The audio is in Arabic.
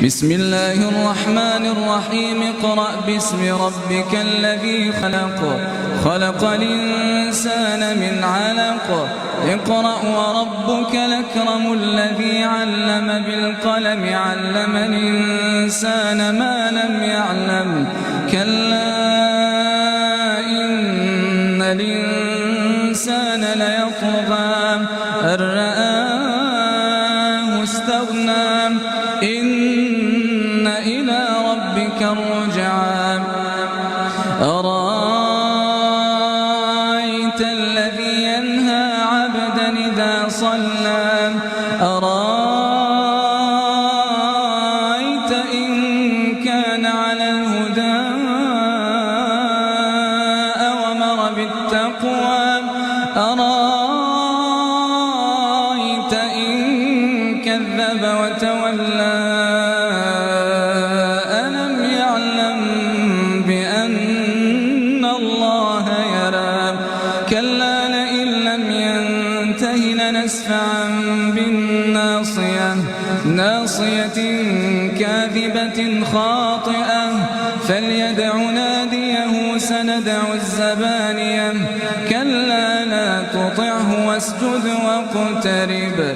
بسم الله الرحمن الرحيم اقرأ باسم ربك الذي خلق الإنسان من علق اقرأ وربك الأكرم الذي علم بالقلم علم الإنسان ما لم يعلم كلا إن الإنسان ليطغى أن رآه استغنى إن إلى ربك الرجعى أرأيت الذي ينهى عبدا إذا صلى أرأيت إن كان على الهدى أوامر بالتقوى أرأيت إن كذب وتولى ألم يعلم بأن الله يرى كلا لئن لم ينته لنسفعا بالناصية ناصية كاذبة خاطئة فليدع ناديه سندع الزبانية كلا لا تطعه واسجد واقترب